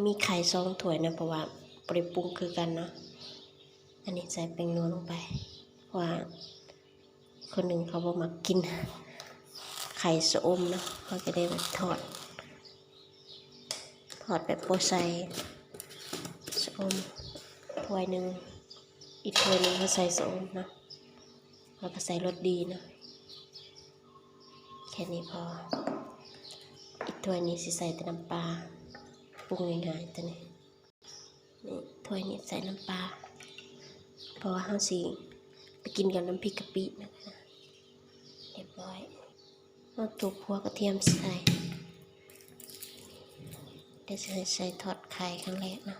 มีไข่2 ถ้วยนะเพราะว่าปริปรุงคือกันเนาะอันนี้ใส่แป้งนัวลงไปว่าคนหนึ่งเขาบอกมากินไข่สะอมเนาะเขาจะได้แบบทอดแบบโปใส่สะอมถ้วยหนึ่งอีกถ้วยหนึ่งเขาใส่สะอมเนาะแล้วก็ใส่รสดีเนาะแค่นี้พออีกถ้วยนี้สิใส่แต่น้ำปลาปรุงง่ายๆตัวนี้ถ้วยนี้ใส่น้ำปลาเพราะว่าเราสิไปกินกับน้ำพริกกะปินะคะเรียบร้อยเอาตัวหัวกระเทียมใส่เดี๋ยวจะใส่ทอดไข่ครั้งแรกนะ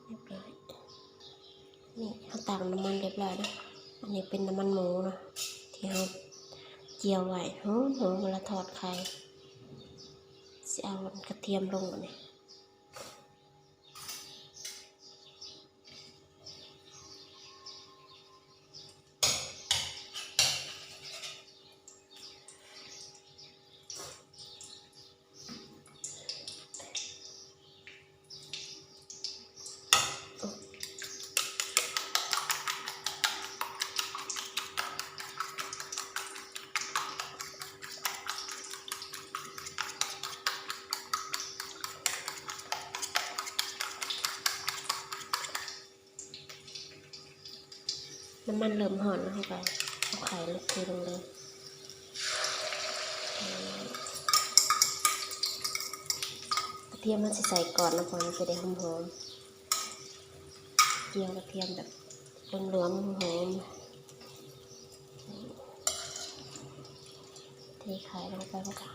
เรียบร้อยนี่เขาตากน้ำมันเรียบร้อยนะอันนี้เป็นน้ำมันหมูนะที่เราเจียวไว้หอมเวลาทอดไข่จะเอากระเทียมลงนี่น้ำมันเริ่มหอนแล้วเข้าไปเอาไข่ลงลงเลยกระเทียมมันจะใส่ก่อนนะพอมันจะได้หอมเจียวกระเทียมแบบเหลืองๆหอมเทไข่ลงไปแล้วกัน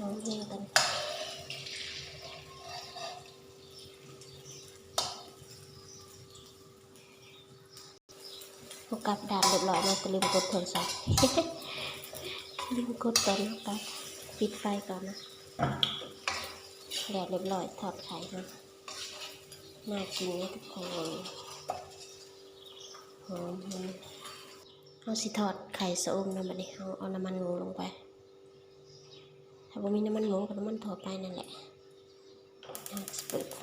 หอมเองกันพอกับด่านเรียบร้อยเราจะลืมกดโทรศัพท์ ลืมกดก่อนนะไปปิดไฟก่อนนะแดดเรียบร้อยทอดไข่นะน่ากินนะทุกคนหอมเอาสิทอดไข่สะอมนะบัดนี้เอาน้ำมันหมูลงไปถ้าบ่มีน้ำมันหมูกับน้ำมันถั่วไปนั่นแหละเปิดไฟ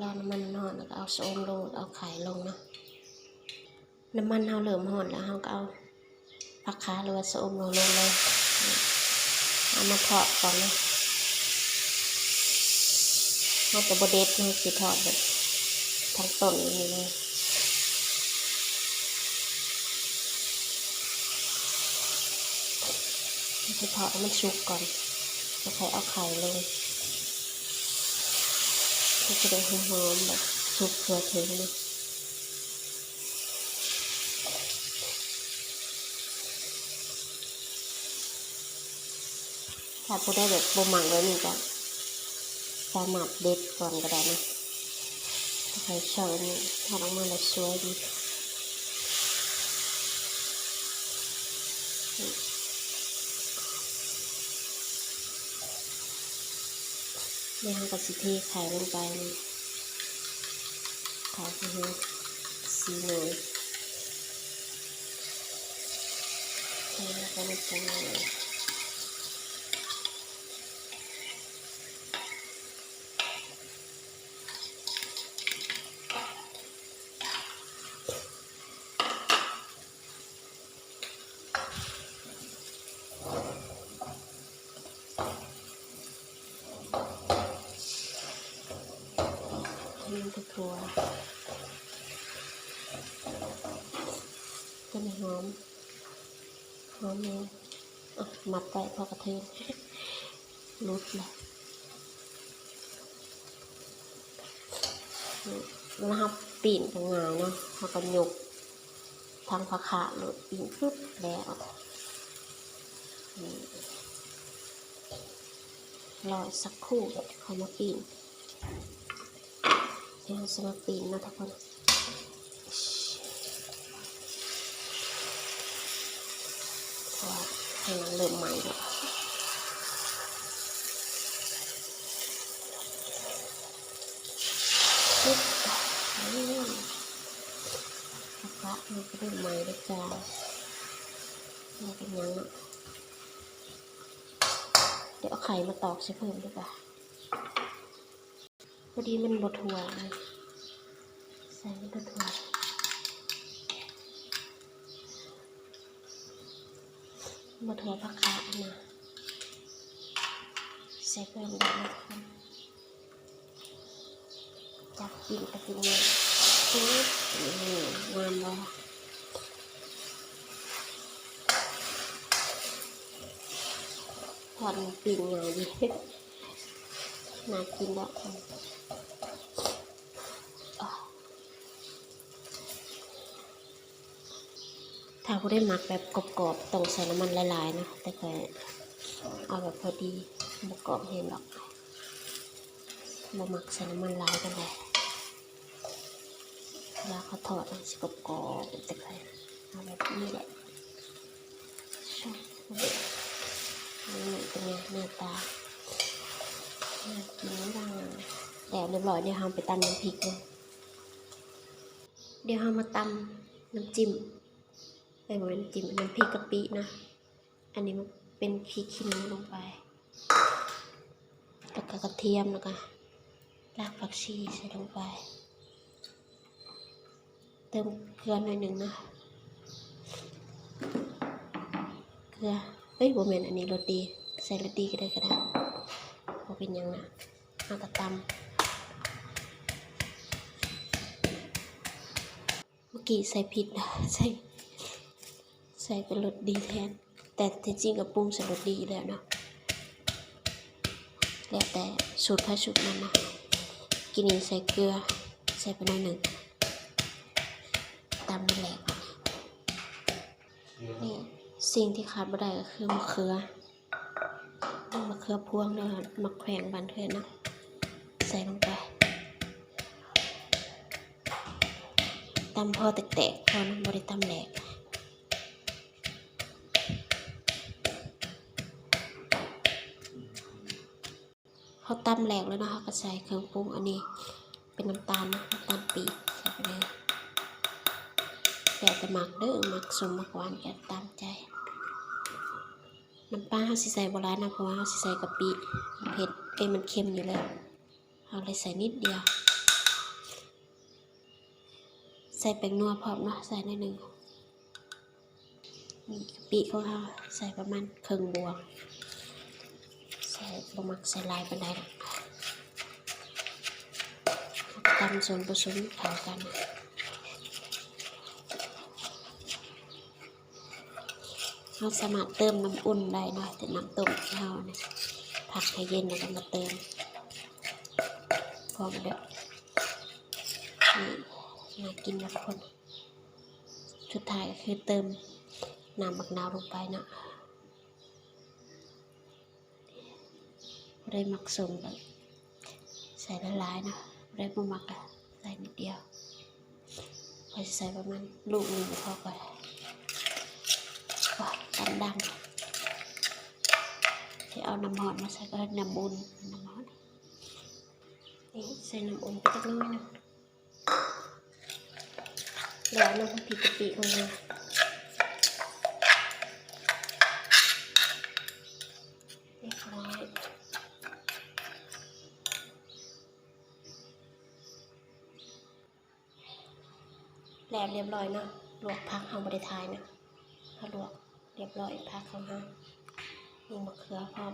รอน้ำมันร้อนแล้วก็เอาสะอมลงเอาไข่ลงนะน้ำมันเราเริ่มร้อนแล้วเราก็เอาผักขาหรือว่าสะอมลงเลยเอามาทอดก่อนนะเราจะบดเด็ดเราสิทอดแบบทั้งต้นนี่เลยจะทอดให้มันสุกก่อนแล้วค่อยเอาไข่ลง มันจะได้หอมๆแบบสุกทั่วถึงนะถ้าผู้ได้แบบบ่หมักแล้วนี่ก็สามารถเด็ดก่อนก็ได้นะถ้าใครชอบนี่ทอดออกมาแล้วสวยดีนี่ทำกับสิเทไข่ลงไปนี่ไข่คือสีหน่อยใส่ลงไปในจานเลยมันจะถั่วต้นหอมเลยมัดไว้พอกระเทียมรุดเลยแล้วครับปีนกับงาเนาะเขาก็ยกทางผักขาหลุดปีนปุ๊บแล้วรอสักครู่เขามาปีนเดี๋ยวจะมาปีนนะทุกคนเพราะว่าให้มันเริ่มใหม่แล้วปุ๊บสักพักมันก็เริ่มใหม่แล้วจ้ามันเป็นยังอ่ะเดี๋ยวเอาไข่มาตอกใส่เพิ่มดีกว่าพอดีมันบดถั่วเลยใส่มันบดถั่วบดถั่วผักขานะใส่เพิ่มได้นะทุกคนจับกินตะกินเนี่ยงามเลยทอดปีนง่ายดีน่ากินแล้วถ้าผู้ได้หมักแบบกรอบๆต้องใส่น้ำมันหลายๆนะแต่เคยเอาแบบพอดีบ่กรอบเห็นหรอกบ่หมักใส่น้ำมันหลายกันเลยเวลาเขาทอดมันจะกรอบๆแต่เคยเอาแบบนี้แหละนี่เป็นไงหน้าตาน่ากินมากแต่เรียบร้อยเดี๋ยวเราไปตำน้ำพริกเลยเดี๋ยวเรามาตำน้ำจิ้มไปหมดน้ำจิ้มน้ำพริกกะปินะอันนี้มันเป็นพริกขี้หนูลงไปแล้วก็กระเทียมแล้วก็รากผักชีใส่ลงไปเติมเกลือหน่อยหนึ่งนะเกลือโบแมนอันนี้รสดีใส่รสดีก็ได้พอเป็นยังนะเอากระตำเมื่อกี้ใส่ผิดนะใส่เป็นรสดีแทนแต่จริงๆกับปรุงใส่รสดีแล้วเนาะแล้วแต่สูตรใครสูตรมันนะกินนี้ใส่เกลือใส่ไปหน่อยหนึ่งตำมันแหลกนี่สิ่งที่ขาดไม่ได้ก็คือมะเขือพวงเนาะมะแขวงบานเทือนนะใส่ลงไปตำพอแตกๆพอนะไม่ได้ตำแหลกเขาตำแหลกแล้วนะคะก็ใส่เครื่องปรุงอันนี้เป็นน้ำตาลนะน้ำตาลปี๊บใส่ไปเลยแต่หมักเด้อหมักสมหมักหวานแกตามใจน้ำปลาเขาสิใส่โบราณนะเพราะว่าเขาสิใส่กะปิเผ็ดมันเค็มอยู่แล้วเขาเลยใส่นิดเดียวใส่แป้งนัวพร้อมเนาะใส่นิดนึงนี่กะปิของเขาใส่ประมาณครึ่งบวงใส่บะหมักใส่ลายบันไดตำส่วนผสมเข้ากันเราสามารถเติมน้ำอุ่นได้นะแต่น้ำต้มเราเนี่ยผักให้เย็นแล้วก็มาเติม พร้อมเด้อนี่น่ากินนะทุกคนสุดท้ายก็คือเติมน้ำมะนาวลงไปนะได้หมักสมกันใส่ละลายนะได้บ่หมักอะใส่นิดเดียวพอจะใส่ประมาณลูกหนึ่งพอก่อนว้าตำดังที่เอาน้ำหอมมาใส่ก็น้ำอุ่นน้ำหอมนี่ใส่น้ำอุ่นไปสักน้อยนะแล้วน้ำพริกกะปิลงมาเรียบร้อยแล้วเรียบร้อยเนาะลวกผักเอาบริทายนะถ้าลวกเรียบร้อยผักเข้ามามีมะเขือพร้อม